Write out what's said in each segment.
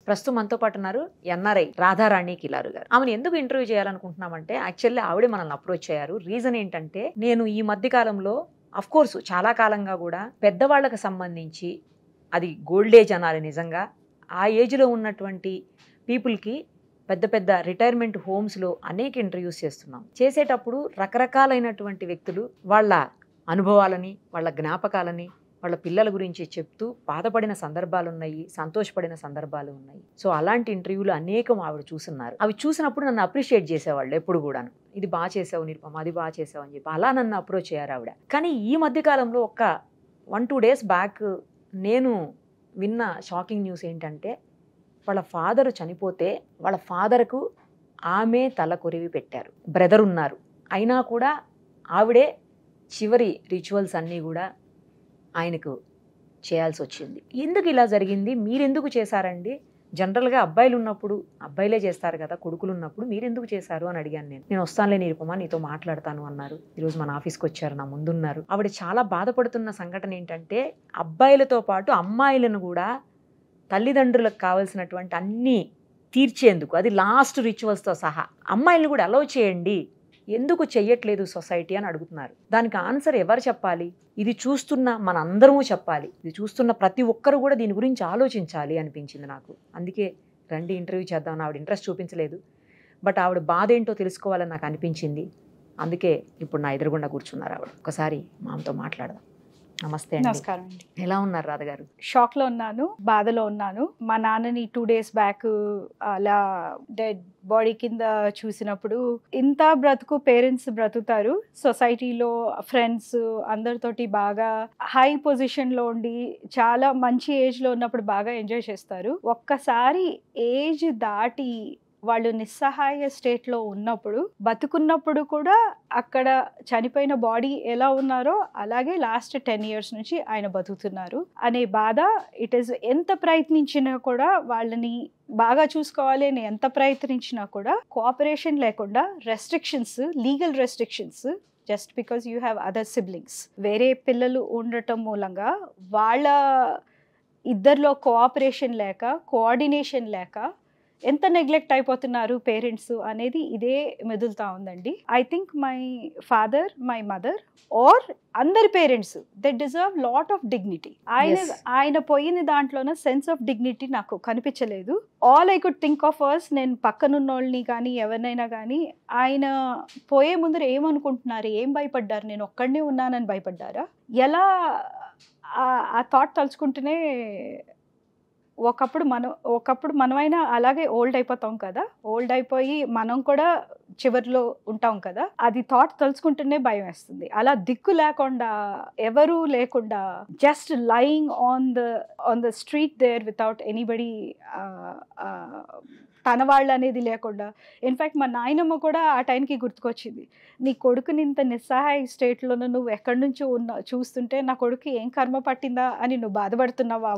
ప్రస్తుతం మనతో పాటు ఉన్నారు ఎన్ఆర్ఐ రాధారాణి కిలారు గారు. ఆమెను ఎందుకు ఇంటర్వ్యూ చేయాలనుకుంటున్నామంటే యాక్చువల్లీ ఆవిడే మనల్ని అప్రోచ్ అయ్యారు. రీజన్ ఏంటంటే నేను ఈ మధ్య కాలంలో అఫ్ కోర్సు చాలా కాలంగా కూడా పెద్దవాళ్ళకి సంబంధించి అది గోల్డ్ ఏజ్ అనాలి నిజంగా, ఆ ఏజ్లో ఉన్నటువంటి పీపుల్కి పెద్ద పెద్ద రిటైర్మెంట్ హోమ్స్లో అనేక ఇంటర్వ్యూస్ చేస్తున్నాం. చేసేటప్పుడు రకరకాలైనటువంటి వ్యక్తులు వాళ్ళ అనుభవాలని, వాళ్ళ జ్ఞాపకాలని, వాళ్ళ పిల్లల గురించి చెప్తూ బాధపడిన సందర్భాలు ఉన్నాయి, సంతోషపడిన సందర్భాలు ఉన్నాయి. సో అలాంటి ఇంటర్వ్యూలు అనేకం ఆవిడ చూస్తున్నారు. అవి చూసినప్పుడు నన్ను అప్రిషియేట్ చేసేవాళ్ళు ఎప్పుడు కూడాను. ఇది బాగా చేసావు నిరుపమ, అది బాగా చేసావు అని చెప్పి అలా నన్ను అప్రోచ్ అయ్యారు ఆవిడ. కానీ ఈ మధ్యకాలంలో ఒక 1-2 days బ్యాక్ నేను విన్న షాకింగ్ న్యూస్ ఏంటంటే వాళ్ళ ఫాదరు చనిపోతే వాళ్ళ ఫాదర్కు ఆమె తల కొరివి పెట్టారు. బ్రదర్ ఉన్నారు, అయినా కూడా ఆవిడే చివరి రిచువల్స్ అన్నీ కూడా ఆయనకు చేయాల్సి వచ్చింది. ఎందుకు ఇలా జరిగింది, మీరెందుకు చేశారండి? జనరల్గా అబ్బాయిలు ఉన్నప్పుడు అబ్బాయిలే చేస్తారు కదా, కొడుకులు ఉన్నప్పుడు మీరెందుకు చేశారు అని అడిగాను. నేను వస్తానులే నిరుపమ, నీతో మాట్లాడతాను అన్నారు. ఈరోజు మన ఆఫీస్కి వచ్చారు, నా ముందున్నారు. ఆవిడ చాలా బాధపడుతున్న సంఘటన ఏంటంటే అబ్బాయిలతో పాటు అమ్మాయిలను కూడా తల్లిదండ్రులకు కావాల్సినటువంటి అన్నీ తీర్చేందుకు, అది లాస్ట్ రిచువల్స్తో సహా అమ్మాయిలను కూడా అలౌ చేయండి, ఎందుకు చెయ్యట్లేదు సొసైటీ అని అడుగుతున్నారు. దానికి ఆన్సర్ ఎవరు చెప్పాలి? ఇది చూస్తున్న మన అందరము చెప్పాలి. ఇది చూస్తున్న ప్రతి ఒక్కరు కూడా దీని గురించి ఆలోచించాలి అనిపించింది నాకు. అందుకే రండి ఇంటర్వ్యూ చేద్దాం. ఆవిడ ఇంట్రెస్ట్ చూపించలేదు, బట్ ఆవిడ బాధ ఏంటో తెలుసుకోవాలని నాకు అనిపించింది. అందుకే ఇప్పుడు నా ఎదురుగుండా కూర్చున్నారు ఆవిడ. ఒకసారి మామతో మాట్లాడదాం. నమస్తే అండి. నమస్కారం అండి. ఎలా ఉన్నారు రాధ గారు? షాక్ లో ఉన్నాను, బాధలో ఉన్నాను. మా నాన్నని 2 days బ్యాక్ అలా డెడ్ బాడీ కింద చూసినప్పుడు ఇంత బ్రతుకు పేరెంట్స్ బ్రతుకుతారు, సొసైటీలో ఫ్రెండ్స్ అందరితోటి బాగా హై పొజిషన్ లో ఉండి చాలా మంచి ఏజ్ లో ఉన్నప్పుడు బాగా ఎంజాయ్ చేస్తారు. ఒక్కసారి ఏజ్ దాటి వాళ్ళు నిస్సహాయ స్టేట్ లో ఉన్నప్పుడు, బతుకున్నప్పుడు కూడా అక్కడ చనిపోయిన బాడీ ఎలా ఉన్నారో అలాగే లాస్ట్ 10 years నుంచి ఆయన బతుకుతున్నారు అనే బాధ. ఇట్ ఈస్ ఎంత ప్రయత్నించినా కూడా వాళ్ళని బాగా చూసుకోవాలి అని ఎంత ప్రయత్నించినా కూడా కోఆపరేషన్ లేకుండా, restrictions, legal restrictions, just because you have other siblings, వేరే పిల్లలు ఉండటం మూలంగా వాళ్ళ ఇద్దరిలో కోఆపరేషన్ లేక, కోఆర్డినేషన్ లేక ఎంత నెగ్లెక్ట్ అయిపోతున్నారు పేరెంట్స్ అనేది ఇదే మెదులుతా ఉందండి. I think my father, my mother are అందరి parents they deserve lot of dignity. ఆయన పోయిన దాంట్లోనే సెన్స్ ఆఫ్ డిగ్నిటీ నాకు కనిపించలేదు. All I could think of us, నేను పక్కనున్న వాళ్ళని కానీ ఎవరినైనా కానీ ఆయన పోయే ముందర ఏమనుకుంటున్నారు, ఏం భయపడ్డారు, నేను ఒక్కడనే ఉన్నానని భయపడ్డారా? ఎలా ఆ థాట్ తలుచుకుంటూనే ఒకప్పుడు మనమైనా అలాగే ఓల్డ్ అయిపోతాం కదా, ఓల్డ్ అయిపోయి మనం కూడా చివరిలో ఉంటాం కదా, అది థాట్ తలుచుకుంటూనే భయం వేస్తుంది. అలా దిక్కు లేకుండా, ఎవరు లేకుండా, just lying on the street there without anybody, తన వాళ్ళు అనేది లేకుండా. ఇన్ఫ్యాక్ట్ మా నాయనమ్మ కూడా ఆ టైంకి గుర్తుకొచ్చింది, నీ కొడుకుని ఇంత నిస్సహాయ స్టేట్లోనూ నువ్వు ఎక్కడి నుంచో చూస్తుంటే నా కొడుకు ఏం కర్మ పట్టిందా అని నువ్వు బాధపడుతున్నావా?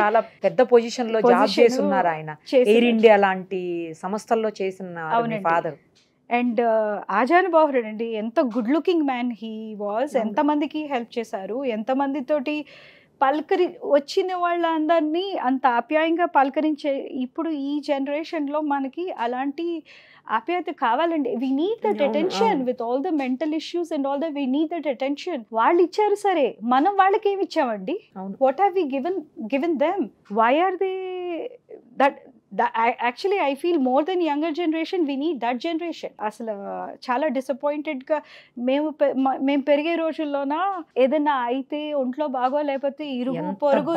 చాలా పెద్ద పొజిషన్ లో జాబ్ చేస్తున్నారు ఆయన, ఎయిర్ ఇండియా లాంటి సంస్థల్లో చేసిన ఫాదర్. అండ్ ఆజానుబాహుడు అండి, ఎంత good looking man he was. ఎంతమందికి హెల్ప్ చేశారు, ఎంతమందితోటి వచ్చిన వాళ్ళందరినీ అంత ఆప్యాయంగా పలకరించే. ఇప్పుడు ఈ జనరేషన్లో మనకి అలాంటి ఆప్యాయత కావాలండి. We need that attention with all the mental issues and all the we need that attention. వాళ్ళు ఇచ్చారు సరే, మనం వాళ్ళకి ఏమి ఇచ్చామండి? What have we given them? Why are they that? Actually I feel more then younger generation we need that generation. అసలు చాలా డిసప్పాయింటెడ్గా మేము పెరిగే రోజుల్లోన ఏదైనా అయితే ఒంట్లో బాగోలేకపోతే ఇరుగు పొరుగు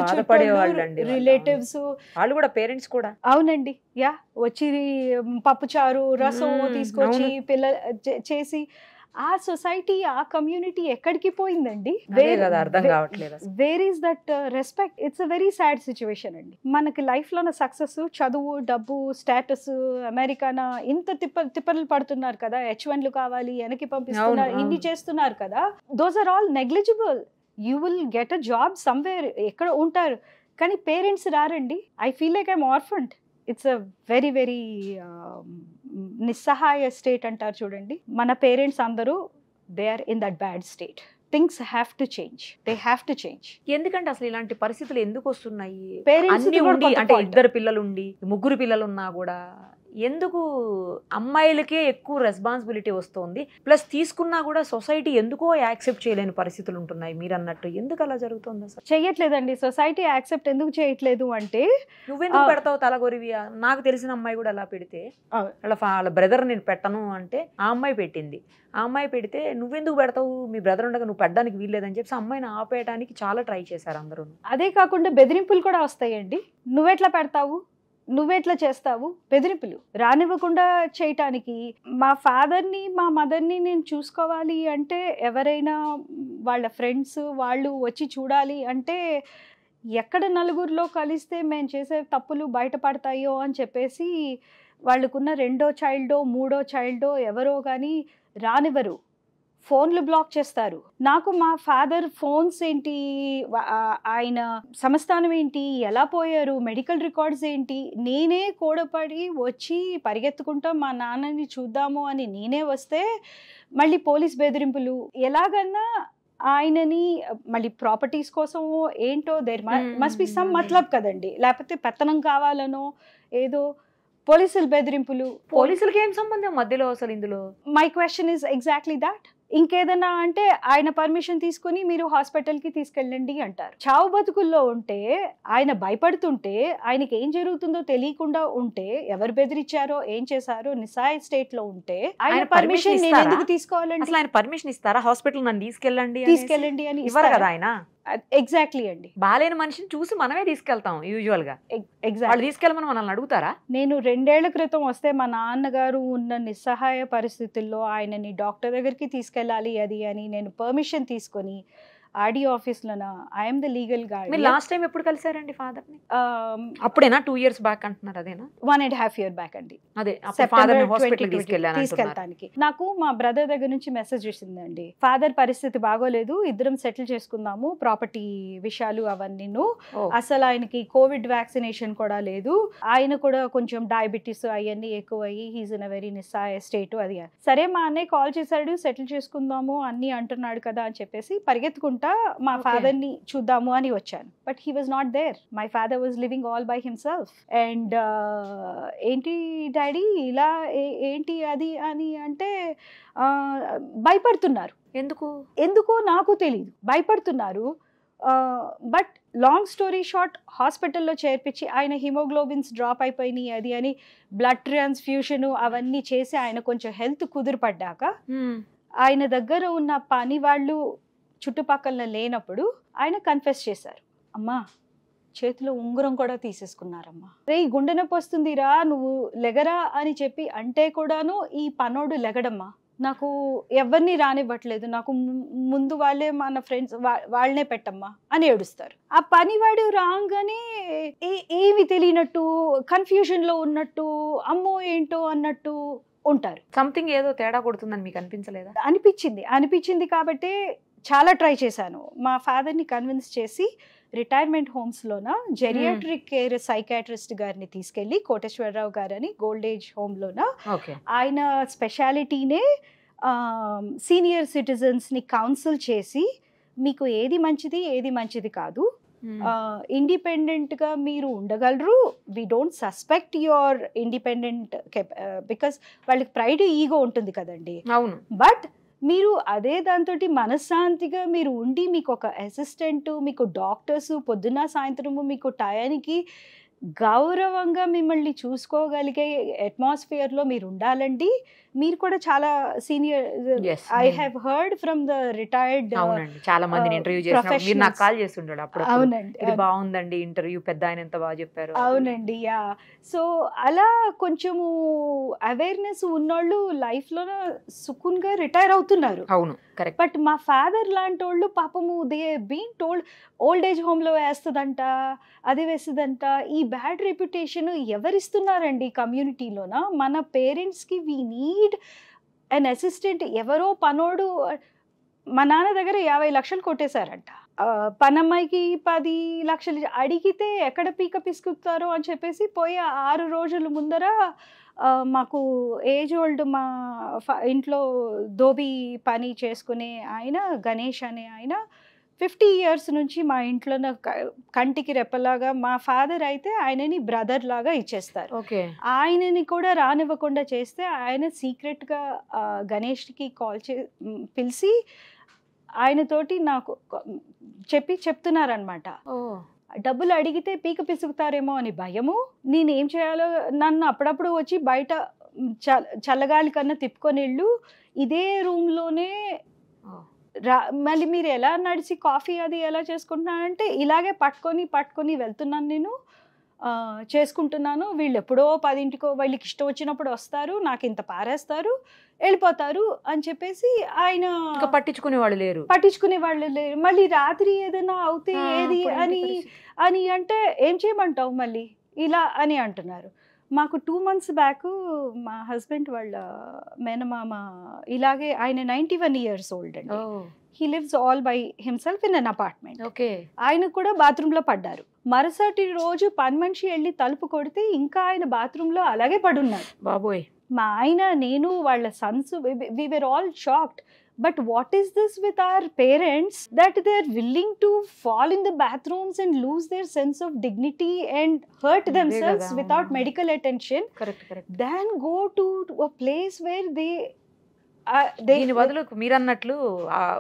రిలేటివ్స్ వాళ్ళు కూడా, పేరెంట్స్ కూడా, అవునండి, యా వచ్చి పప్పుచారు రసం తీసుకొచ్చి పిల్ల చేసి, ఆ సొసైటీ, ఆ కమ్యూనిటీ ఎక్కడికి పోయిందండి? Where is that respect? It's a very sad situation అండి. మనకి లైఫ్ లోన సక్సెస్, చదువు, డబ్బు, స్టేటస్, అమెరికానా ఇంత తిప్పలు పడుతున్నారు కదా, H1లు కావాలి, వెనక్కి పంపిస్తున్నారు, ఇన్ని చేస్తున్నారు కదా. Those are all negligible. You will get a job somewhere, ఎక్కడ ఉంటారు, కానీ పేరెంట్స్ రారండి. I feel like I'm orphaned. It's a very very నిస్సహాయ స్టేట్ అంటారు చూడండి. మన పేరెంట్స్ అందరూ they are in that bad state. Things have to change, they have to change. ఎందుకంటే అసలు ఇలాంటి పరిస్థితులు ఎందుకు వస్తున్నాయి? Parents అన్ని ది కూడా ఉండి కొంత అంటే fault. 2 పిల్లలు ఉండి 3 పిల్లలు ఉన్నా కూడా ఎందుకు అమ్మాయిలకే ఎక్కువ రెస్పాన్సిబిలిటీ వస్తుంది? ప్లస్ తీసుకున్నా కూడా సొసైటీ ఎందుకో యాక్సెప్ట్ చేయలేని పరిస్థితులు ఉంటున్నాయి మీరు అన్నట్టు. ఎందుకు అలా జరుగుతుంది అసలు? చెయ్యట్లేదండి, సొసైటీ యాక్సెప్ట్ ఎందుకు చేయట్లేదు అంటే నువ్వెందుకు పెడతావు తలగొరివి? నాకు తెలిసిన అమ్మాయి కూడా అలా పెడితే వాళ్ళ బ్రదర్ నేను పెట్టను అంటే ఆ అమ్మాయి పెట్టింది. ఆ అమ్మాయి పెడితే నువ్వెందుకు పెడతావు, మీ బ్రదర్ ఉండగా నువ్వు పెట్టడానికి వీల్లేదని చెప్పి అమ్మాయిని ఆపేయడానికి చాలా ట్రై చేశారు అందరూ. అదే కాకుండా బెదిరింపులు కూడా వస్తాయండి. నువ్వెట్లా పెడతావు, నువ్వెట్లా చేస్తావు, బెదిరింపులు రానివ్వకుండా చేయటానికి. మా ఫాదర్ని మా మదర్ని నేను చూసుకోవాలి అంటే ఎవరైనా వాళ్ళ ఫ్రెండ్స్ వాళ్ళు వచ్చి చూడాలి అంటే ఎక్కడ నలుగురిలో కలిస్తే మేము చేసే తప్పులు బయటపడతాయో అని చెప్పేసి వాళ్ళకున్న 2వ చైల్డో 3వ చైల్డో ఎవరో కానీ రానివ్వరు, ఫోన్లు బ్లాక్ చేస్తారు. నాకు మా ఫాదర్ ఫోన్స్ ఏంటి, ఆయన సంస్థానం ఏంటి, ఎలా పోయారు, మెడికల్ రికార్డ్స్ ఏంటి, నేనే కూడపడి వచ్చి పరిగెత్తుకుంటా మా నాన్నని చూద్దాము అని నేనే వస్తే మళ్ళీ పోలీస్ బెదిరింపులు. ఎలాగన్నా ఆయనని మళ్ళీ ప్రాపర్టీస్ కోసమో ఏంటో దేర్ మస్ట్ బి సమ్ మతలబ్ కదండి, లేకపోతే పెత్తనం కావాలనో ఏదో పోలీసులు బెదిరింపులు. పోలీసులకి ఏం సంబంధం మధ్యలో అసలు ఇందులో? My question is exactly that. ఇంకేదన్నా అంటే ఆయన పర్మిషన్ తీసుకుని మీరు హాస్పిటల్కి తీసుకెళ్ళండి అంటారు. చావు బతుకుల్లో ఉంటే ఆయన భయపడుతుంటే ఆయనకి ఏం జరుగుతుందో తెలియకుండా ఉంటే ఎవరు బెదిరించారో ఏం చేశారో నిస్సాయ స్టేట్ లో ఉంటే ఆయన పర్మిషన్ నేను ఎందుకు తీసుకోవాలండి? అసలు ఆయన పర్మిషన్ ఇస్తారా? హాస్పిటల్ నన్ను తీసుకెళ్ళండి అని ఇవ్వరు కదా ఆయన. ఎగ్జాక్ట్లీ అండి. బాలేని మనిషిని చూసి మనమే తీసుకెళ్తాం యూజువల్ గా. వాళ్ళు తీసుకెళ్ళమని మనల్ని అడుగుతారా? నేను 2 ఏళ్ల క్రితం వస్తే మా నాన్నగారు ఉన్న నిస్సహాయ పరిస్థితుల్లో ఆయనని డాక్టర్ దగ్గరికి తీసుకెళ్ళాలి అది అని నేను పర్మిషన్ తీసుకొని ఆడియో ఆఫీస్లోనా ఐఎమ్ ద లీగల్ గార్డ్. మీరు లాస్ట్ టైం ఎప్పుడు కలిసారండి ఫాదర్ ని? అప్పుడేనా 2 years బ్యాక్ అంటున్నారు? అదేనా? 1.5 years బ్యాక్ అండి. అదే తీసుకెళ్ళడానికి నాకు మా బ్రదర్ దగ్గర నుంచి మెసేజ్ వచ్చిందండి, ఫాదర్ పరిస్థితి బాగోలేదు, ఇద్దరం సెటిల్ చేసుకుందాము, ప్రాపర్టీ విషయాలు అవన్నీ, అసలు ఆయనకి కోవిడ్ వ్యాక్సినేషన్ కూడా లేదు, ఆయన కూడా కొంచెం డయాబెటీస్ అవన్నీ ఎక్కువ అయ్యి హీస్ ఇన్ అ వెరీ నిస్సాయ స్టేట్. అది సరే మా అన్నయ్య కాల్ చేశాడు, సెటిల్ చేసుకుందాము అన్ని అంటున్నాడు కదా అని చెప్పేసి పరిగెత్తుకుంటా మా ఫాదర్ ని చూద్దాము అని వచ్చాను. But he was not there, my father was living all by himself. And ఏంటి డాడీ ఇలా ఏంటి అది అని అంటే భయపడుతున్నారు. ఎందుకో నాకు తెలియదు, భయపడుతున్నారు. బట్ లాంగ్ స్టోరీ షార్ట్ హాస్పిటల్లో చేర్పించి ఆయన హిమోగ్లోబిన్స్ డ్రాప్ అయిపోయినాయి అది అని బ్లడ్ ట్రాన్స్ఫ్యూషన్ అవన్నీ చేసి ఆయన కొంచెం హెల్త్ కుదిరిపడ్డాక ఆయన దగ్గర ఉన్న పని వాళ్ళు చుట్టుపక్కల లేనప్పుడు ఆయన కన్ఫెస్ చేశారు, అమ్మా చేతిలో ఉంగరం కూడా తీసేసుకున్నారమ్మా, రే గుండె నొప్పి వస్తుందిరా నువ్వు లెగరా అని చెప్పి అంటే కూడాను ఈ పనోడు లెగడమ్మా, నాకు ఎవరిని రానివ్వట్లేదు, నాకు ముందు వాళ్ళే మన ఫ్రెండ్స్ వాళ్ళనే పెట్టమ్మా అని ఏడుస్తారు. ఆ పనివాడు రాగానే ఏమి తెలియనట్టు కన్ఫ్యూజన్ లో ఉన్నట్టు అమ్మో ఏంటో అన్నట్టు ఉంటారు. సంథింగ్ ఏదో తేడా కొడుతుందని మీకు అనిపించలేదా? అనిపించింది కాబట్టి చాలా ట్రై చేశాను. మా ఫాదర్ని కన్విన్స్ చేసి రిటైర్మెంట్ హోమ్స్లోన జెరియాట్రిక్ కేర్ సైకాట్రిస్ట్ గారిని తీసుకెళ్ళి కోటేశ్వరరావు గారని గోల్డ్ ఏజ్ హోమ్లోన ఆయన స్పెషాలిటీనే సీనియర్ సిటిజన్స్ని కౌన్సిల్ చేసి మీకు ఏది మంచిది కాదు, ఇండిపెండెంట్గా మీరు ఉండగలరు, we don't suspect your independent because వాళ్ళకి ప్రైడ్ ఈగో ఉంటుంది కదండి. అవును. బట్ మీరు అదే దాంతో మనశ్శాంతిగా మీరు ఉండి మీకు ఒక అసిస్టెంట్, మీకు డాక్టర్స్ పొద్దున్న సాయంత్రము మీకు టయానికి గౌరవంగా మిమ్మల్ని చూసుకోగలిగే అట్మాస్ఫియర్లో మీరు ఉండాలండి. మీరు కూడా చాలా senior, I have heard from the retired చాలా మందిని ఇంటర్వ్యూ చేసినప్పుడు మీరు నాకు కాల్ చేస్తుంటాడు అప్పుడు. అవునండి, ఇది బాగుందండి ఇంటర్వ్యూ, పెద్ద ఆయన ఎంత బాగా చెప్పారు. అవునండి, యా. సో అలా కొంచెము అవేర్నెస్ ఉన్నోళ్ళు లైఫ్లో సుకున్గా రిటైర్ అవుతున్నారు. అవును, కరెక్ట్. బట్ మా ఫాదర్ లాంటి వాళ్ళు పాపము they been told old age హోమ్లో వేస్తుందంట, అది వేస్తుందంట. ఈ బ్యాడ్ రెప్యుటేషన్ ఎవరిస్తున్నారండి కమ్యూనిటీలోన? మన పేరెంట్స్కి వీ నీడ్ అన్ అసిస్టెంట్. ఎవరో పనోడు మా నాన్న దగ్గర 50 లక్షలు కొట్టేశారంట, పనమ్మాయికి 10 లక్షలు అడిగితే ఎక్కడ పీక పిసుకుతారో అని చెప్పేసి పోయి 6 రోజుల ముందర మాకు ఏజ్ ఓల్డ్ మా ఇంట్లో దోబీ పని చేసుకునే ఆయన గణేష్ అనే ఆయన 50 years నుంచి మా ఇంట్లో కంటికి రెప్పలాగా, మా ఫాదర్ అయితే ఆయనని బ్రదర్ లాగా ఇచ్చేస్తారు. ఓకే. ఆయనని కూడా రానివ్వకుండా చేస్తే ఆయన సీక్రెట్గా గణేష్కి పిలిచి ఆయనతోటి నాకు చెప్తున్నారనమాట. డబ్బులు అడిగితే పీక పిసుకుతారేమో అని భయము, నేనేం చేయాలో, నన్ను అప్పుడప్పుడు వచ్చి బయట చల్లగాలి కన్నా తిప్పుకొని వెళ్ళు, ఇదే రూమ్లోనే మళ్ళీ మీరు ఎలా నడిచి కాఫీ అది ఎలా చేసుకుంటున్నానంటే ఇలాగే పట్టుకొని వెళ్తున్నాను, నేను చేసుకుంటున్నాను. వీళ్ళు ఎప్పుడో 10ంటికో వీళ్ళకి ఇష్టం వచ్చినప్పుడు వస్తారు, నాకు ఇంత పారేస్తారు, వెళ్ళిపోతారు అని చెప్పేసి ఆయన పట్టించుకునే వాళ్ళు లేరు. మళ్ళీ రాత్రి ఏదైనా అవుతే ఏది అని అంటే ఏం చేయమంటావు మళ్ళీ ఇలా అని అంటున్నారు. మాకు 2 months బ్యాక్ మా హస్బెండ్ వాళ్ళ మేనమామ ఇలాగే, ఆయన 91 years old అండి. He lives all by himself in an apartment. Okay. ఆయన కూడా బాత్రూంలో పడ్డారు. మరుసటి రోజు పని మనిషి వెళ్ళి తలుపు కొడితే ఇంకా ఆయన బాత్రూంలో అలాగే పడున్నారు. బాబోయ్. మా ఆయన, నేను, వాళ్ళ sons, we were all shocked. But what is this with our parents that they are willing to fall in the bathrooms and lose their sense of dignity and hurt themselves without medical attention? Correct. Then go to a place where they దీని బదులు మీరు అన్నట్లు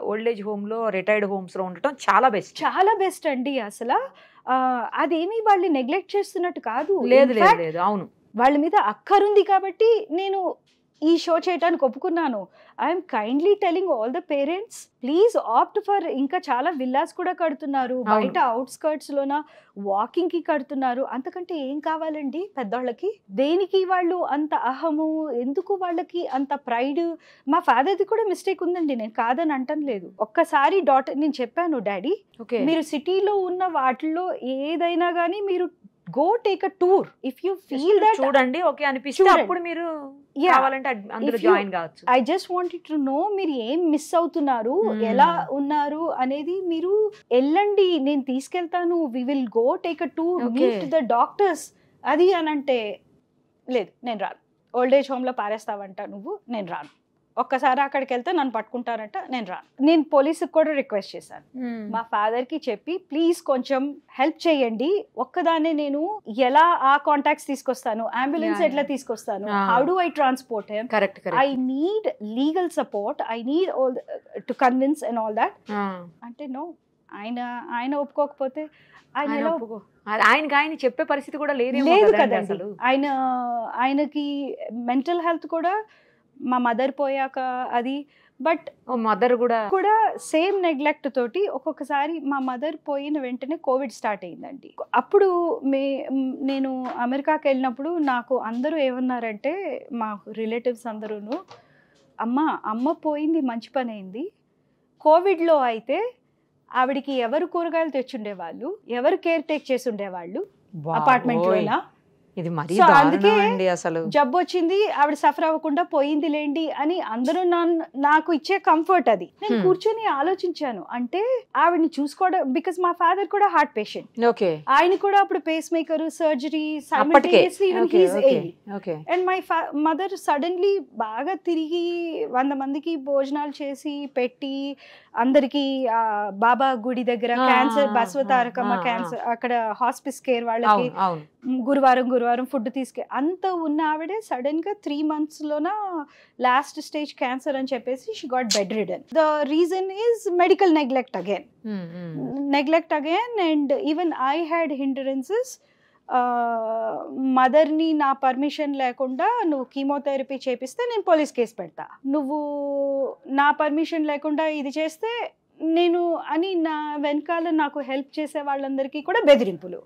old age home లో, retired homes లో ఉండటం చాలా best అండి. అసలు అదేమి వాళ్ళు నెగ్లెక్ట్ చేస్తున్నట్టు కాదు. లేదు. అవును, వాళ్ళ మీద అక్కరుంది కాబట్టి నేను ఈ షో చేయడానికి ఒప్పుకున్నాను. I'm kindly telling all the parents, please opt for, ఇంకా చాలా విల్లాస్ కూడా కడుతున్నారు బయట అవుట్స్కర్ట్స్ లోన, వాకింగ్ కి కడుతున్నారు. అంతకంటే ఏం కావాలండి పెద్దవాళ్ళకి? దేనికి వాళ్ళు అంత అహము, ఎందుకు వాళ్ళకి అంత ప్రైడ్? మా ఫాదర్ది కూడా మిస్టేక్ ఉందండి, నేను కాదని అంటం లేదు. ఒక్కసారి నేను చెప్పాను, డాడీ మీరు సిటీలో ఉన్న వాటిల్లో ఏదైనా కానీ మీరు go take a tour. If you feel that చూడండి ఓకే అనిపిస్తే అప్పుడు మీరు కావాలంటే అందులో జాయిన్ కావచ్చు. I just wanted to know మీరు ఏం మిస్ అవుతున్నారు, ఎలా ఉన్నారు అనేది మీరు వెళ్ళండి, నేను తీసుకెళ్తాను, we will go take a tour, meet the doctors అది అనంటే లేదు నేను రాను. ఓల్డ్ ఏజ్ హోమ్ లో పారేస్తావంట నువ్వు, నేను రాను. ఒక్కసారి అక్కడికి వెళ్తే నన్ను పట్టుకుంటారంట, నేను రాను. నేను పోలీసుకి కూడా రిక్వెస్ట్ చేశాను, మా ఫాదర్ కి చెప్పి ప్లీజ్ కొంచెం హెల్ప్ చేయండి, ఒక్కదాన్ని నేను ఎలా ఆ కాంటాక్ట్స్ తీసుకొస్తాను, అంబులెన్స్ ఎట్లా తీసుకొస్తాను, how do I transport him, I need legal support, I need all to convince and all that అంటే నో. ఆయన ఒప్పుకోకపోతే ఆయన చెప్పే పరిస్థితి కూడా లేదు కదండి. ఆయనకి మెంటల్ హెల్త్ కూడా మా మదర్ పోయాక అది, బట్ మదర్ కూడా సేమ్ నెగ్లెక్ట్ తోటి ఒక్కొక్కసారి మా మదర్ పోయిన వెంటనే కోవిడ్ స్టార్ట్ అయిందండి. అప్పుడు నేను అమెరికాకి వెళ్ళినప్పుడు నాకు అందరూ ఏమన్నారంటే, మా రిలేటివ్స్ అందరూను, అమ్మ పోయింది మంచి పని అయింది, కోవిడ్లో అయితే ఆవిడికి ఎవరు కూరగాయలు తెచ్చుండేవాళ్ళు, ఎవరు కేర్ టేక్ చేసి ఉండేవాళ్ళు అపార్ట్మెంట్ లోనా, ఇది మరీ అందుకే అసలు జబ్బు వచ్చింది, ఆవిడ సఫర్ అవ్వకుండా పోయింది లేండి అని అందరూ నాకు ఇచ్చే కంఫర్ట్ అది. నేను కూర్చొని ఆలోచించాను, అంటే ఆవిడని చూసుకోవడం, బికాస్ మా ఫాదర్ కూడా హార్ట్ పేషెంట్, ఆయన కూడా అప్పుడు pacemaker surgery simultaneously and my mother suddenly బాగా తిరిగి 100 మందికి భోజనాలు చేసి పెట్టి, అందరికి బాబా గుడి దగ్గర క్యాన్సర్, బసవతారకమ్మ క్యాన్సర్ అక్కడ హాస్పిస్ కేర్ వాళ్ళకి గురువారం ఫుడ్ అంత ఉన్న ఆవిడే సడన్ గా 3 months లోన లాస్ట్ స్టేజ్ క్యాన్సర్ అని చెప్పేసి she got bed ridden. The reason is medical neglect again and even I had hindrances. మదర్ని నా పర్మిషన్ లేకుండా నువ్వు కీమోథెరపీ చేపిస్తే నేను పోలీస్ కేసు పెడతా, నువ్వు నా పర్మిషన్ లేకుండా ఇది చేస్తే నేను అని, నా వెనకాల నాకు హెల్ప్ చేసే వాళ్ళందరికీ కూడా బెదిరింపులు.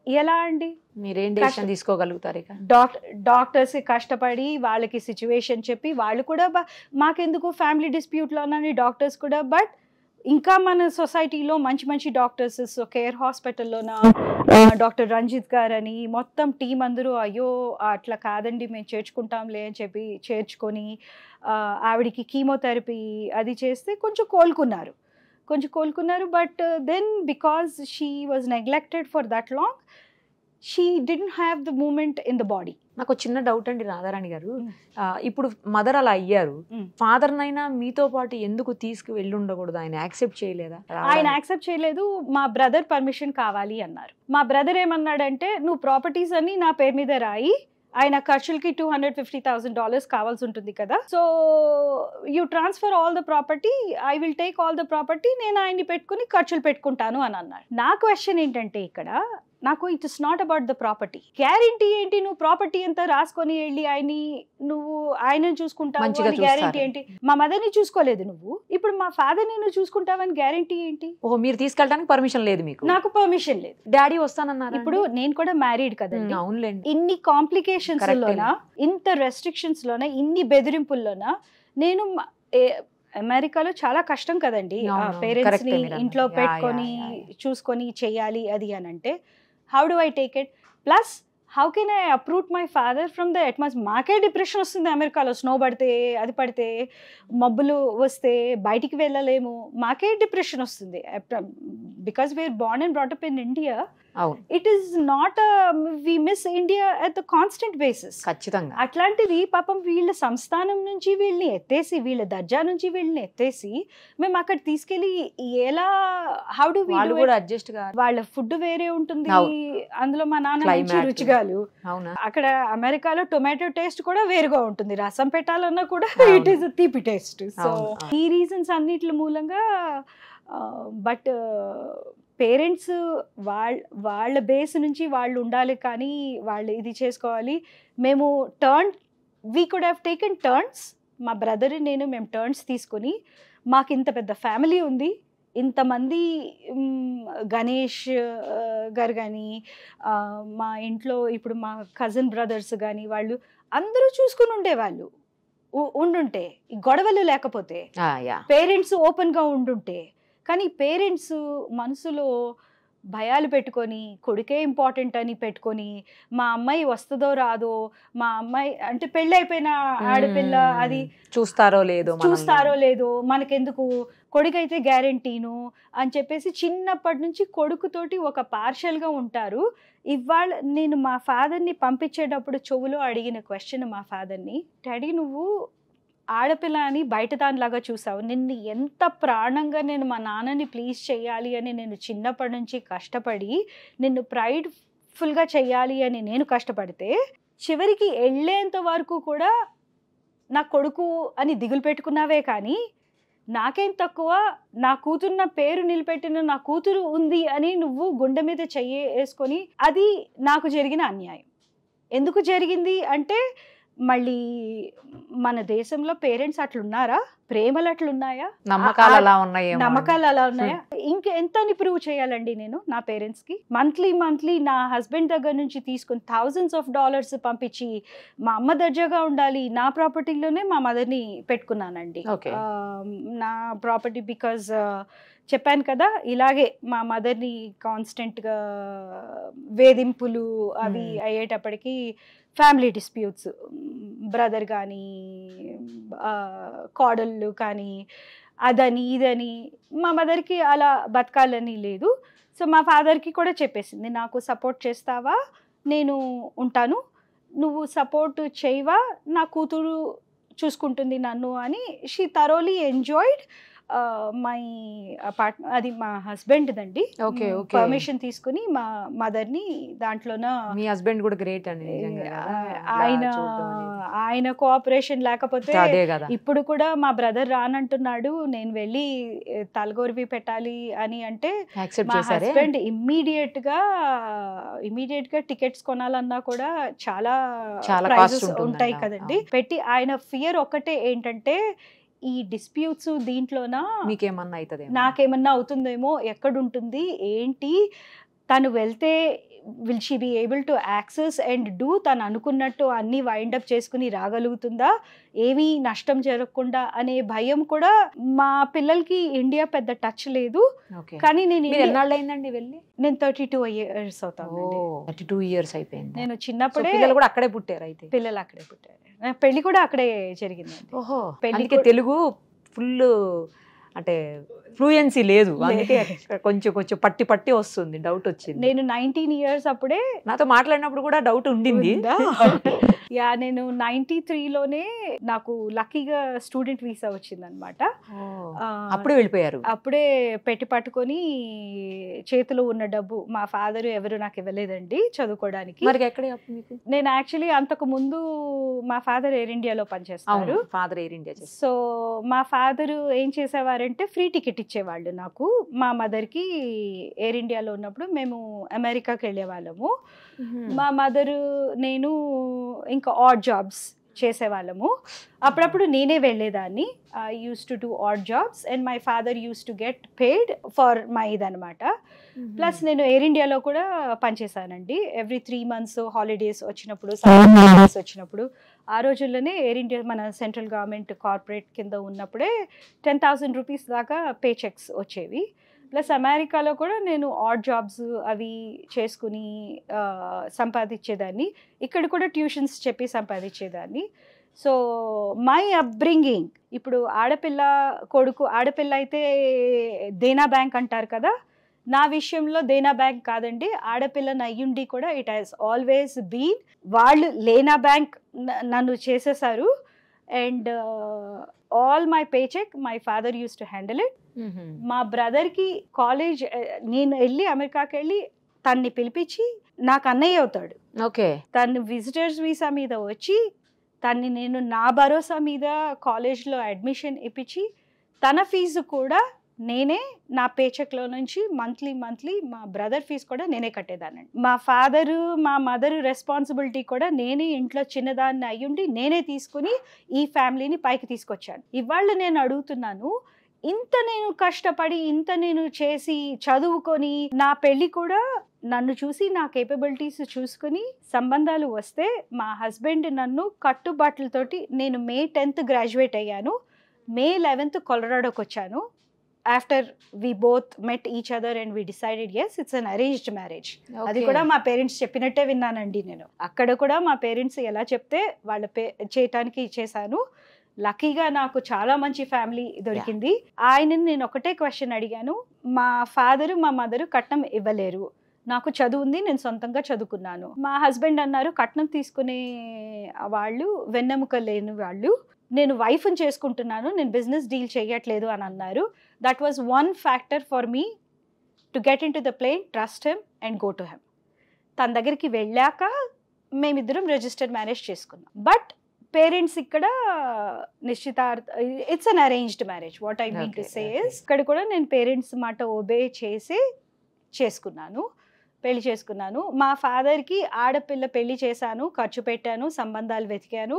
ఎలా అండి మీరేం డెసిషన్ తీసుకోగలుగుతారు? డాక్టర్స్ కష్టపడి వాళ్ళకి సిచ్యువేషన్ చెప్పి, వాళ్ళు కూడా మాకెందుకు ఫ్యామిలీ డిస్ప్యూట్లోనని డాక్టర్స్ కూడా, బట్ ఇంకా మన సొసైటీలో మంచి డాక్టర్స్, కేర్ హాస్పిటల్లోన డాక్టర్ రంజిత్ గారు అని మొత్తం టీం అందరూ అయ్యో అట్లా కాదండి మేము చేర్చుకుంటాంలే అని చెప్పి చేర్చుకొని ఆవిడికి కీమోథెరపీ అది చేస్తే కొంచెం కోలుకున్నారు. But then because she was neglected for that long, she didn't have the movement in the body. నాకు చిన్న డౌట్ అండి రాధారాణి గారు, ఇప్పుడు మదర్ అలా అయ్యారు, ఫాదర్ నైనా మీతో పాటు ఎందుకు తీసుకు వెళ్ళి ఉండకూడదు? ఆయన యాక్సెప్ట్ చేయలేదా? ఆయన యాక్సెప్ట్ చేయలేదు. మా బ్రదర్ పర్మిషన్ కావాలి అన్నారు. మా బ్రదర్ ఏమన్నాడంటే, నువ్వు ప్రాపర్టీస్ అన్ని నా పేరు మీద రాయి, ఆయన ఖర్చులకి $250,000 కావాల్సి ఉంటుంది కదా, so you transfer all the property, I will take all the property, నేను ఆయన్ని పెట్టుకుని ఖర్చులు పెట్టుకుంటాను అని అన్నాడు. నా క్వశ్చన్ ఏంటంటే, ఇక్కడ నాకు it is not about the property. Guarantee ఏంటి? నువ్వు ప్రాపర్టీ అంతా రాసుకొని వెళ్ళి నువ్వు ఆయనని చూసుకుంటావు, గ్యారంటీ ఏంటి? మా మదర్ ని చూసుకోలేదు నువ్వు, ఇప్పుడు మా ఫాదర్ ని నువ్వు చూసుకుంటావని గ్యారంటీ ఏంటి? ఓహో, మీరు తీసుకెళ్ళడానికి పర్మిషన్ లేదు మీకు? నాకు పర్మిషన్ లేదు. డాడీ వస్తానన్నారు. ఇప్పుడు నేను కూడా మ్యారీడ్ కదండి. అవునులేండి. ఇన్ని కాంప్లికేషన్స్ లోనా, ఇంత రెస్ట్రిక్షన్స్ లోనా, ఇన్ని బెదిరింపుల్లోనా, నేను అమెరికాలో చాలా కష్టం కదండి పేరెంట్స్ ని ఇంట్లో పెట్టుకొని చూసుకొని చెయ్యాలి అది అని అంటే, how do I take it? Plus how can I approve my father from the atmosphere? మాకే డిప్రెషన్ వస్తుంది అమెరికాలో, స్నో పడితే, అది పడితే, మబ్బులు వస్తే బయటికి వెళ్ళలేము, మాకే డిప్రెషన్ వస్తుంది. Because we are born and brought up in India, it is not we miss India at the constant basis. ఖచ్చితంగా. అట్లాంటిది పాపం వీళ్ళ సంస్థానం నుంచి వీళ్ళని ఎత్తేసి, వీళ్ళ దర్జా నుంచి వీళ్ళని ఎత్తేసి మేము అక్కడ తీసుకెళ్లి ఎలా, how do we do it? Adjust గా వాళ్ళ ఫుడ్ వేరే ఉంటుంది, అందులో మా నాన్న మంచి రుచిగాలు. అక్కడ అమెరికాలో టొమాటో టేస్ట్ కూడా వేరుగా ఉంటుంది, రసం పెట్టాలన్నా కూడా ఇట్ ఈస్ తీపి టేస్ట్. సో ఈ రీజన్స్ అన్నిటి మూలంగా, బట్ పేరెంట్స్ వాళ్ళ బేస్ నుంచి వాళ్ళు ఉండాలి, కానీ వాళ్ళు ఇది చేసుకోవాలి. మేము we could have taken turns, మా బ్రదర్ నేను మేము టర్న్స్ తీసుకొని, మాకు ఇంత పెద్ద ఫ్యామిలీ ఉంది, ఇంతమంది, గణేష్ గారు కానీ మా ఇంట్లో ఇప్పుడు మా కజిన్ బ్రదర్స్ కానీ వాళ్ళు అందరూ చూసుకుని ఉండేవాళ్ళు ఉండుంటే, గొడవలు లేకపోతే, పేరెంట్స్ ఓపెన్గా ఉండుంటే. కానీ పేరెంట్స్ మనసులో భయాలు పెట్టుకొని, కొడుకే ఇంపార్టెంట్ అని పెట్టుకొని, మా అమ్మాయి వస్తుందో రాదో, మా అమ్మాయి అంటే పెళ్ళి అయిపోయిన ఆడపిల్ల, అది చూస్తారో లేదో మనకెందుకు, కొడుకైతే గ్యారంటీను అని చెప్పేసి చిన్నప్పటి నుంచి కొడుకుతోటి ఒక పార్షల్గా ఉంటారు. ఇవాళ నేను మా ఫాదర్ని పంపించేటప్పుడు చెవులో అడిగిన క్వశ్చన్ మా ఫాదర్ని, డాడీ నువ్వు ఆడపిల్ల అని బయట దానిలాగా చూసావు, నిన్ను ఎంత ప్రాణంగా నేను మా నాన్నని ప్లీజ్ చేయాలి అని నేను చిన్నప్పటి నుంచి కష్టపడి, నిన్ను ప్రైడ్ఫుల్గా చెయ్యాలి అని నేను కష్టపడితే, చివరికి వెళ్ళేంత వరకు కూడా నా కొడుకు అని దిగులు పెట్టుకున్నావే, కానీ నాకేం తక్కువ, నా కూతురున్న పేరు నిలబెట్టిన నా కూతురు ఉంది అని నువ్వు గుండె మీద చెయ్యి వేసుకొని, అది నాకు జరిగిన అన్యాయం. ఎందుకు జరిగింది అంటే, మళ్ళీ మన దేశంలో పేరెంట్స్ అట్లున్నారా, ప్రేమలు అట్లున్నాయా, నమ్మకాలు అలా ఉన్నాయా? ఇంకెంత ప్రూవ్ చేయాలండి నేను నా పేరెంట్స్ కి? మంత్లీ నా హస్బెండ్ దగ్గర నుంచి తీసుకుని $1000s పంపించి, మా అమ్మ దర్జాగా ఉండాలి, నా ప్రాపర్టీలోనే మా మదర్ని పెట్టుకున్నానండి. నా ప్రాపర్టీ బికాజ్ చెప్పాను కదా, ఇలాగే మా మదర్ని కాన్స్టెంట్గా వేధింపులు అవి అయ్యేటప్పటికి, ఫ్యామిలీ డిస్ప్యూట్స్, బ్రదర్ కానీ కోడళ్ళు కానీ, అదని ఇదని, మా మదర్కి అలా బతకాలని లేదు. సో మా ఫాదర్కి కూడా చెప్పేసింది, నాకు సపోర్ట్ చేస్తావా నేను ఉంటాను, నువ్వు సపోర్ట్ చేయవా నా కూతురు చూసుకుంటుంది నన్ను అని. She thoroughly enjoyed my apartment, అది మా హస్బెండ్ దండి. పర్మిషన్ తీసుకుని మా మదర్ ని దాంట్లోన. మీ హస్బెండ్ కూడా గ్రేట్ అండి, ఆయన కోఆపరేషన్ లేకపోతే ఇప్పుడు కూడా మా బ్రదర్ రానంటున్నాడు, నేను వెళ్ళి తలగొరివి పెట్టాలి అని అంటే మా హస్బెండ్ ఇమ్మీడియట్ గా టికెట్స్ కొనాలన్నా కూడా చాలా ప్రైజెస్ ఉంటాయి కదండి పెట్టి. ఆయన ఫియర్ ఒక్కటే ఏంటంటే, ఈ డిస్ప్యూట్స్ దీంట్లోనా మీకేమన్నా అవుతుంది, నాకేమన్నా అవుతుందేమో, ఎక్కడుంటుంది ఏంటి, తను వెళ్తే will she be able to access and do, తను అనుకున్నట్టు అన్ని వైండప్ చేసుకుని రాగలుగుతుందా, ఏమీ నష్టం జరగకుండా అనే భయం కూడా. మా పిల్లలకి ఇండియా పెద్ద టచ్ లేదు, కానీ నేను ఎన్నాళ్ళైందండి వెళ్ళి? నేను 32 years అవుతాను. 32 years అయిపోయింది. నేను చిన్నప్పుడే పిల్లలు కూడా అక్కడే పుట్టారు, అయితే పిల్లలు అక్కడే పుట్టారు, పెళ్లి కూడా అక్కడే జరిగింది. ఓహో, పెళ్లికి తెలుగు ఫుల్ అంటే ఫ్లూయెన్సీ లేదు, అందుకే కొంచెం కొంచెం పట్టి పట్టి వస్తుంది, డౌట్ వచ్చింది. నేను 19 years అప్పుడే నాతో మాట్లాడినప్పుడు కూడా డౌట్ ఉండింది. యా, నేను 93లోనే నాకు లక్కీగా స్టూడెంట్ వీసా వచ్చింది అనమాట. అప్పుడే వెళ్ళిపోయారు? అప్పుడే పెట్టి పట్టుకొని చేతిలో ఉన్న డబ్బు మా ఫాదర్ ఎవరు నాకు ఇవ్వలేదండి చదువుకోవడానికి. మరి ఎక్కడ మీకు? నేను యాక్చువల్లీ అంతకు ముందు మా ఫాదర్ ఎయిర్ ఇండియాలో పనిచేస్తారు. Father air India. సో మా ఫాదర్ ఏం చేసేవారంటే ఫ్రీ టికెట్ ఇచ్చేవాళ్ళు నాకు, మా మదర్కి. ఎయిర్ ఇండియాలో ఉన్నప్పుడు మేము అమెరికాకి వెళ్ళేవాళ్ళము. మా మదరు నేను ఇంకా ఆడ్ జాబ్స్ చేసేవాళ్ళము. అప్పుడప్పుడు నేనే వెళ్ళేదాన్ని. I use to do add jobs and my father use to get paid for my ఇదనమాట. ప్లస్ నేను ఎయిర్ ఇండియాలో కూడా పనిచేశానండి. ఎవ్రీ 3 months హాలిడేస్ వచ్చినప్పుడు, సమ్మర్ హాలిడేస్ వచ్చినప్పుడు, ఆ రోజుల్లోనే ఎయిర్ ఇండియా మన సెంట్రల్ గవర్నమెంట్ కార్పొరేట్ కింద ఉన్నప్పుడే 10,000 rupees దాకా పే చెక్స్ వచ్చేవి. ప్లస్ అమెరికాలో కూడా నేను ఆడ్ జాబ్స్ అవి చేసుకుని సంపాదించేదాన్ని. ఇక్కడ కూడా ట్యూషన్స్ చెప్పి సంపాదించేదాన్ని. సో మై అప్బ్రింగింగ్, ఇప్పుడు ఆడపిల్ల కొడుకు, ఆడపిల్ల అయితే దేనా బ్యాంక్ అంటారు కదా, నా విషయంలో దేనా బ్యాంక్ కాదండి, ఆడపిల్లని అయ్యుండి కూడా ఇట్ హ్యాస్ ఆల్వేస్ బీన్. వాళ్ళు లేనా బ్యాంక్ నన్ను చేసేసారు. And all my pay check my father use to handle it. మా బ్రదర్కి కాలేజ్, నేను వెళ్ళి అమెరికాకి వెళ్ళి తన్ని పిలిపించి నాకు అన్నయ్య అవుతాడు. ఓకే. తను విజిటర్స్ వీసా మీద వచ్చి తన్ని నేను నా భరోసా మీద కాలేజ్లో అడ్మిషన్ ఇప్పించి తన ఫీజు కూడా నేనే నా పే చెక్లో నుంచి మంత్లీ మా బ్రదర్ ఫీజు కూడా నేనే కట్టేదానండి. మా ఫాదరు మా మదర్ రెస్పాన్సిబిలిటీ కూడా నేనే ఇంట్లో చిన్నదాన్ని అయ్యుండి నేనే తీసుకుని ఈ ఫ్యామిలీని పైకి తీసుకొచ్చాను. ఇవాళ నేను అడుగుతున్నాను, ఇంత నేను కష్టపడి ఇంత నేను చేసి చదువుకొని నా పెళ్ళి కూడా నన్ను చూసి నా కేపబిలిటీస్ చూసుకుని సంబంధాలు వస్తే మా హస్బెండ్ నన్ను కట్టుబాట్లతోటి, నేను May 10th గ్రాడ్యుయేట్ అయ్యాను, May 11th కొలరాడోకి వచ్చాను. After we both met each other and we decided yes it's an arranged marriage. అది కూడా మా పేరెంట్స్ చెప్పినట్టే విన్నానండి నేను. అక్కడ కూడా మా పేరెంట్స్ ఎలా చెప్తే వాళ్ళ చేయటానికి చేశాను. లక్కీగా నాకు చాలా మంచి ఫ్యామిలీ దొరికింది. ఆయనని నేను ఒకటే క్వశ్చన్ అడిగాను, మా ఫాదరు మా మదరు కట్నం ఇవ్వలేరు, నాకు చదువు ఉంది, నేను సొంతంగా చదువుకున్నాను. మా హస్బెండ్ అన్నారు కట్నం తీసుకునే వాళ్ళు వెన్నెముక లేని వాళ్ళు, నేను వైఫ్ని చేసుకుంటున్నాను, నేను బిజినెస్ డీల్ చేయట్లేదు అని అన్నారు. That was one factor for me to get in to the plane, trust him and go to him. తన దగ్గరికి వెళ్ళాక మేమిద్దరం రిజిస్టర్డ్ మ్యారేజ్ చేసుకున్నాం. బట్ పేరెంట్స్ ఇక్కడ it's an arranged marriage. What I mean to say is, ఇక్కడ కూడా నేను parents మాట ఒబే చేసి పెళ్లి చేసుకున్నాను. మా ఫాదర్కి ఆడపిల్ల పెళ్లి చేశాను, ఖర్చు పెట్టాను, సంబంధాలు వెతికాను,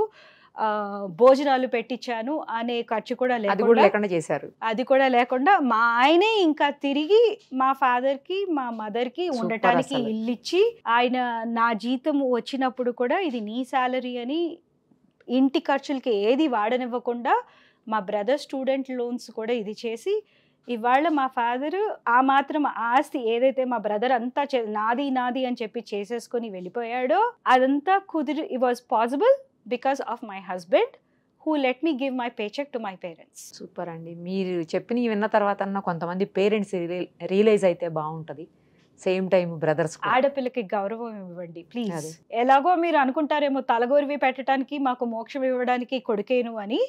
భోజనాలు పెట్టించాను అనే ఖర్చు కూడా లేకుండా చేశారు. అది కూడా లేకుండా మా ఆయనే ఇంకా తిరిగి మా ఫాదర్కి మా మదర్కి ఉండటానికి ఇల్లు ఇచ్చి, ఆయన నా జీతం వచ్చినప్పుడు కూడా ఇది నీ శాలరీ అని ఇంటి ఖర్చులకి ఏది వాడనివ్వకుండా మా బ్రదర్ స్టూడెంట్ లోన్స్ కూడా ఇది చేసి, ఇవాళ మా ఫాదర్ ఆ మాత్రం ఆస్తి ఏదైతే మా బ్రదర్ అంతా నాది అని చెప్పి చేసేసుకొని వెళ్ళిపోయాడో అదంతా it was possible because of my husband who let me give my paycheck to my parents. Super అండి. మీరు చెప్పిన విన్న తర్వాత కొంతమంది పేరెంట్స్ రియలైజ్ అయితే బాగుంటది. సేమ్ టైం బ్రదర్స్, ఆడపిల్లకి గౌరవం ఇవ్వండి ప్లీజ్. ఎలాగో మీరు అనుకుంటారేమో తలగోరివి పెట్టడానికి మాకు మోక్షం ఇవ్వడానికి కొడుకేను అని,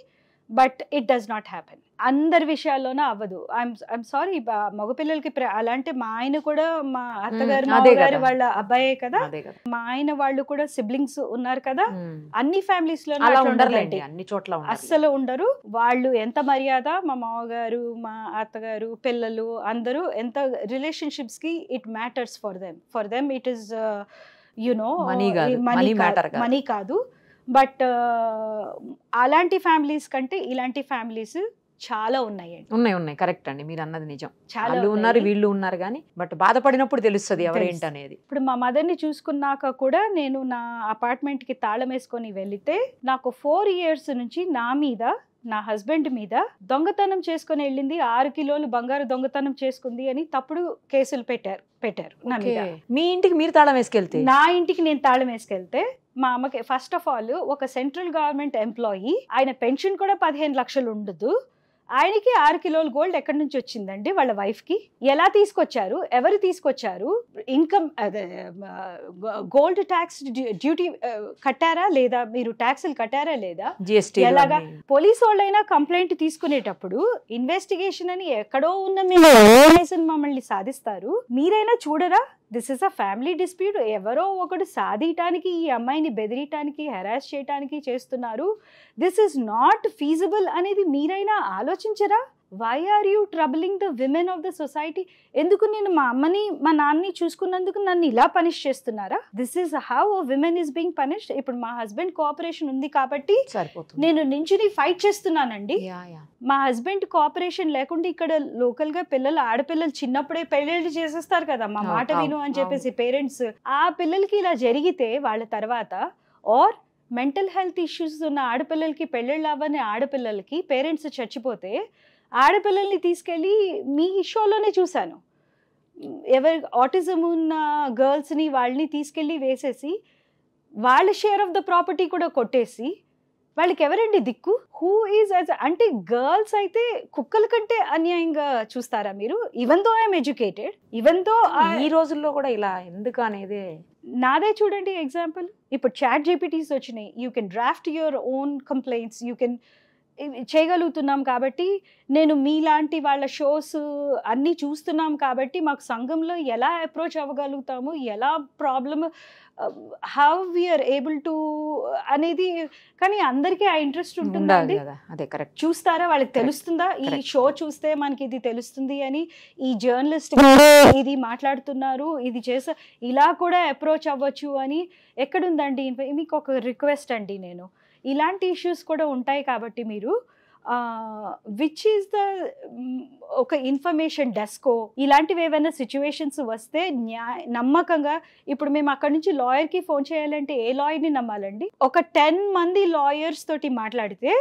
but it does not happen. అందరి విషయాల్లోనూ అవ్వదు. ఐఎమ్ సారీ, మగపిల్లలకి అలాంటి మా ఆయన కూడా మా అత్తగారు మామగారు వాళ్ళ అబ్బాయే కదా, మా ఆయన వాళ్ళు కూడా సిబ్లింగ్స్ ఉన్నారు కదా, అన్ని ఫ్యామిలీస్ లో అన్ని చోట్ల అస్సలు ఉండరు. వాళ్ళు ఎంత మర్యాద, మా మామగారు మా అత్తగారు పిల్లలు అందరూ ఎంత రిలేషన్షిప్స్ కి it matters for them it is money కాదు. బట్ అలాంటి ఫ్యామిలీస్ కంటే ఇలాంటి ఫ్యామిలీస్ చాలా ఉన్నాయి. కరెక్ట్ అండి, మీరు అన్నది నిజం. చాలా ఉన్నారు, వీళ్ళు ఉన్నారు, కానీ బట్ బాధపడినప్పుడు తెలుస్తుంది ఎవరేంటి అనేది. ఇప్పుడు మా మదర్ని చూసుకున్నాక కూడా నేను నా అపార్ట్మెంట్ కి తాళం వేసుకొని వెళితే నాకు 4 years నుంచి నా మీద నా హస్బెండ్ మీద దొంగతనం చేసుకుని వెళ్ళింది, 6 kilos బంగారు దొంగతనం చేసుకుంది అని తప్పుడు కేసులు పెట్టారు నా మీద. మీ ఇంటికి మీరు తాళం వేసుకెళ్తే? నా ఇంటికి నేను తాళం వేసుకెళ్తే మా అమ్మకి ఫస్ట్ ఆఫ్ ఆల్ ఒక సెంట్రల్ గవర్నమెంట్ ఎంప్లాయీ, ఆయన పెన్షన్ కూడా 15 లక్షలు ఉండదు. ఆయనకి 6 కిలోల గోల్డ్ ఎక్కడి నుంచి వచ్చిందండి వాళ్ళ వైఫ్కి? ఎలా తీసుకొచ్చారు? ఎవరు తీసుకొచ్చారు? ఇన్కమ్ గోల్డ్ ట్యాక్స్ డ్యూటీ కట్టారా లేదా? మీరు ట్యాక్సులు కట్టారా లేదా? జిఎస్టీ ఎలాగా? పోలీసు వాళ్ళైనా కంప్లైంట్ తీసుకునేటప్పుడు ఇన్వెస్టిగేషన్ అని ఎక్కడో ఉన్న మీరు మమ్మల్ని సాధిస్తారు. మీరైనా చూడరా? This is a family dispute. ఎవరో ఒకడు సాధించడానికి, ఈ అమ్మాయిని బెదిరియటానికి, హెరాస్ చేయడానికి చేస్తున్నారు. దిస్ ఇస్ నాట్ ఫీజిబుల్ అనేది మీరైనా ఆలోచించరా? Why are you troubling the women of the society? ఎందుకు నేను మా అమ్మని మా నాన్నని చూసుకున్నందుకు నన్ను ఇలా పనిష్ చేస్తున్నారా? This is how a women is being punished. ఇప్పుడు మా హస్బెండ్ కోఆపరేషన్ ఉంది కాబట్టి నేను నించుని ఫైట్ చేస్తున్నానండి. మా హస్బెండ్ కోఆపరేషన్ లేకుండా ఇక్కడ లోకల్ గా పిల్లలు, ఆడపిల్లలు చిన్నప్పుడే పెళ్లిళ్ళు చేసేస్తారు కదా, మా మాట విను అని చెప్పేసి పేరెంట్స్. ఆ పిల్లలకి ఇలా జరిగితే వాళ్ళ తర్వాత, ఆర్ మెంటల్ హెల్త్ ఇష్యూస్ ఉన్న ఆడపిల్లలకి, పెళ్ళిళ్ళు అవ్వని ఆడపిల్లలకి పేరెంట్స్ చచ్చిపోతే ఆడపిల్లల్ని తీసుకెళ్ళి మీ షోలోనే చూశాను, ఎవరి ఆటిజం ఉన్న గర్ల్స్ని వాళ్ళని తీసుకెళ్ళి వేసేసి వాళ్ళ షేర్ ఆఫ్ ద ప్రాపర్టీ కూడా కొట్టేసి వాళ్ళకి ఎవరండి దిక్కు? హూ ఈజ్ అంటే గర్ల్స్ అయితే కుక్కల కంటే అన్యాయంగా చూస్తారా మీరు? Even though I'm educated, even though ఈ రోజుల్లో కూడా ఇలా ఎందుకు అనేది నాదే చూడండి ఎగ్జాంపుల్. ఇప్పుడు చాట్ జీపీటీస్ వచ్చినాయి. You can draft your own complaints, you can చేయగలుగుతున్నాం కాబట్టి, నేను మీలాంటి వాళ్ళ షోస్ అన్నీ చూస్తున్నాం కాబట్టి మాకు సంఘంలో ఎలా అప్రోచ్ అవ్వగలుగుతాము, ఎలా problem, how we are able to అనేది. కానీ అందరికీ ఆ ఇంట్రెస్ట్ ఉంటుందండి. చూస్తారా? వాళ్ళకి తెలుస్తుందా ఈ షో చూస్తే మనకి ఇది తెలుస్తుంది అని? ఈ జర్నలిస్ట్ ఇది మాట్లాడుతున్నారు, ఇది చేసా, ఇలా కూడా అప్రోచ్ అవ్వచ్చు అని ఎక్కడుందండి? మీకు ఒక రిక్వెస్ట్ అండి, నేను ఇలాంటి ఇష్యూస్ కూడా ఉంటాయి కాబట్టి మీరు విచ్ ఈస్ ద ఒక ఇన్ఫర్మేషన్ డెస్కో ఇలాంటివి ఏమైనా సిచ్యువేషన్స్ వస్తే నమ్మకంగా, ఇప్పుడు మేము అక్కడ నుంచి లాయర్కి ఫోన్ చేయాలంటే ఏ లాయర్ని నమ్మాలండి? ఒక 10 మంది లాయర్స్ తోటి మాట్లాడితే,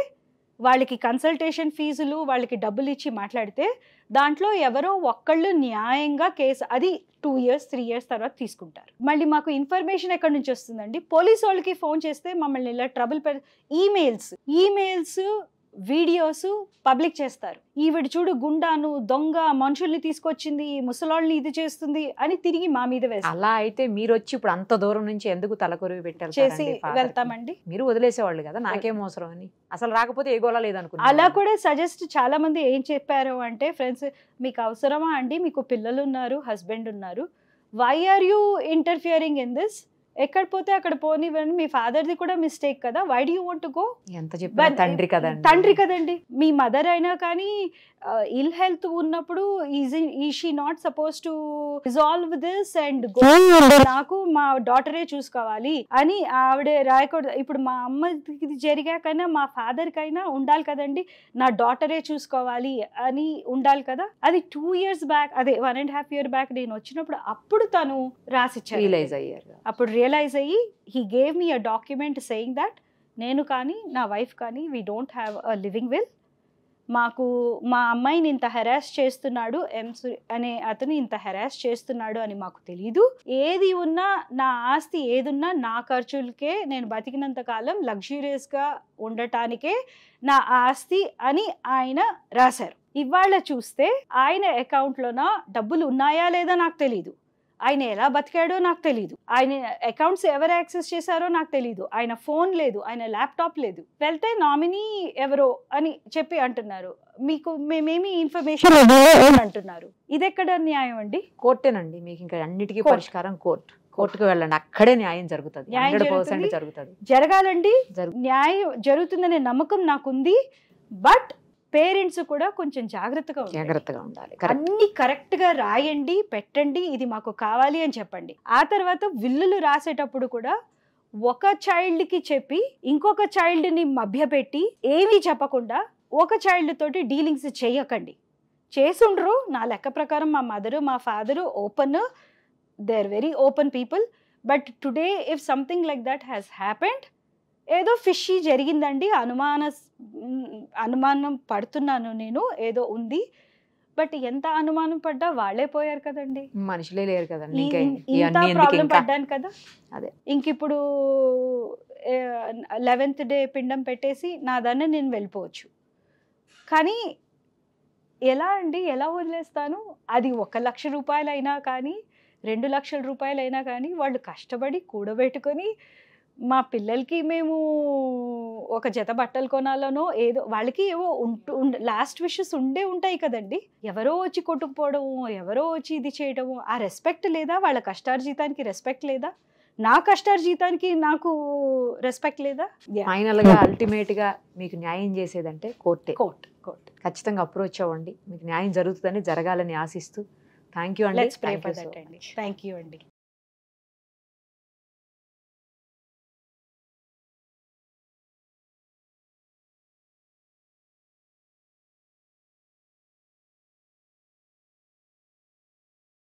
వాళ్ళకి కన్సల్టేషన్ ఫీజులు, వాళ్ళకి డబ్బులు ఇచ్చి మాట్లాడితే దాంట్లో ఎవరో ఒక్కళ్ళు న్యాయంగా కేసు, అది 2 years 3 years తర్వాత తీసుకుంటారు. మళ్ళీ మాకు ఇన్ఫర్మేషన్ ఎక్కడి నుంచి వస్తుందండి? పోలీసు వాళ్ళకి ఫోన్ చేస్తే మమ్మల్ని ఇలా ట్రబుల్ ఈమెయిల్స్ వీడియోస్ పబ్లిక్ చేస్తారు. ఈవిడ చూడు గుండాను, దొంగ, మనుషుల్ని తీసుకొచ్చింది, ముసలాళ్ళని ఇది చేస్తుంది అని తిరిగి మా మీద వేస్తారు. అలా అయితే మీరు వచ్చి ఇప్పుడు అంత దూరం నుంచి ఎందుకు తలకొరివి పెట్టారు? చేసి వెళ్తామండి. మీరు వదిలేసేవాళ్ళు కదా, నాకేం అవసరం అని. అసలు రాకపోతే ఏ గోళ లేదనుకున్నా. అలా కూడా సజెస్ట్ చాలా మంది ఏం చెప్పారు అంటే, ఫ్రెండ్స్ మీకు అవసరమా అండి, మీకు పిల్లలు ఉన్నారు, హస్బెండ్ ఉన్నారు, why are you interfering in this? ఎక్కడ పోతే అక్కడ పోనివ్వండి, మీ ఫాదర్ది కూడా మిస్టేక్ కదా, why do you want to go? ఎంత చెప్పినా తండ్రి కదండి. మీ మదర్ అయినా కానీ ఇల్ హెల్త్ ఉన్నప్పుడు ఈ she not suppose to resolve this and go, నాకు మా డాటరే చూసుకోవాలి అని ఆవిడ రాయకూడదు. ఇప్పుడు మా అమ్మకి జరిగాకైనా మా ఫాదర్ కైనా ఉండాలి కదండి, నా డాటరే చూసుకోవాలి అని ఉండాలి కదా. అది 2 years బ్యాక్, అదే 1.5 years బ్యాక్ నేను వచ్చినప్పుడు అప్పుడు తను రాసిచ్చారు, రియలైజ్ అయ్యారు. అప్పుడు రియలైజ్ అయ్యి he gave me a document saying that నేను కానీ నా వైఫ్ కానీ we don't have a living will, మాకు మా అమ్మాయిని ఇంత హెరాస్ చేస్తున్నాడు, అనే అతను ఇంత హెరాస్ చేస్తున్నాడు అని మాకు తెలీదు. ఏది ఉన్నా, నా ఆస్తి ఏదున్నా నా ఖర్చులకే, నేను బతికినంత కాలం లగ్జూరియస్గా ఉండటానికే నా ఆస్తి అని ఆయన రాశారు. ఇవాళ చూస్తే ఆయన అకౌంట్లోన డబ్బులు ఉన్నాయా లేదా నాకు తెలీదు, ఆయన ఎలా బతికాడో నాకు తెలీదు, ఆయన అకౌంట్స్ ఎవరు యాక్సెస్ చేశారో నాకు తెలీదు, ఆయన ఫోన్ లేదు, ఆయన ల్యాప్టాప్ లేదు. వెళ్తే నామినీ ఎవరో అని చెప్పి అంటున్నారు, మీకు మేమేమి ఇన్ఫర్మేషన్ అంటున్నారు. ఇది ఎక్కడ న్యాయం అండి? కోర్టేనండి మీకు ఇంకా అన్నిటికీ పరిష్కారం కోర్టుకు వెళ్ళండి, అక్కడే న్యాయం జరుగుతుంది. 100% జరుగుతుంది, జరగాలండి. న్యాయం జరుగుతుందనే నమ్మకం నాకుంది. బట్ పేరెంట్స్ కూడా కొంచెం జాగ్రత్తగా ఉండాలి. అన్ని కరెక్ట్ గా రాయండి, పెట్టండి, ఇది మాకు కావాలి అని చెప్పండి. ఆ తర్వాత విల్లులు రాసేటప్పుడు కూడా ఒక చైల్డ్ కి చెప్పి ఇంకొక చైల్డ్ ని మభ్యపెట్టి ఏమీ చెప్పకుండా ఒక చైల్డ్ తోటి డీలింగ్స్ చేయకండి. చేసుండ్రు నా లెక్క ప్రకారం మా మదరు మా father open, they are very open people. But today if something like that has happened, ఏదో ఫిషీ జరిగిందండి, అనుమానం పడుతున్నాను నేను, ఏదో ఉంది. బట్ ఎంత అనుమానం పడ్డా వాళ్ళే పోయారు కదండి, మనుషులే లేరు కదండి. ఇంత ప్రాబ్లం పడ్డాను కదా. అదే ఇంకిప్పుడు 11th day పిండం పెట్టేసి నా దాన్ని నేను వెళ్ళిపోవచ్చు. కానీ ఎలా అండి, ఎలా వదిలేస్తాను? అది 1,00,000 రూపాయలైనా కానీ 2,00,000 రూపాయలైనా కానీ వాళ్ళు కష్టపడి కూడబెట్టుకొని మా పిల్లలకి మేము ఒక జత బట్టలు కొనాలనో ఏదో వాళ్ళకి ఏవో లాస్ట్ విషెస్ ఉంటాయి కదండి. ఎవరో వచ్చి కొట్టుకుపోవడము, ఎవరో వచ్చి ఇది చేయడము, ఆ రెస్పెక్ట్ లేదా? వాళ్ళ కష్టార్జితానికి రెస్పెక్ట్ లేదా? నా కష్టార్జితానికి నాకు రెస్పెక్ట్ లేదా? ఫైనల్ గా అల్టిమేట్ గా మీకు న్యాయం చేసేదంటే కోర్టే. కోర్ట్ ఖచ్చితంగా అప్రోచ్ అవ్వండి, మీకు న్యాయం జరుగుతుందని, జరగాలని ఆశిస్తూ థ్యాంక్ యూ అండి. లెట్స్ ప్రే ఫర్ దట్ అండి. థ్యాంక్ యూ అండి.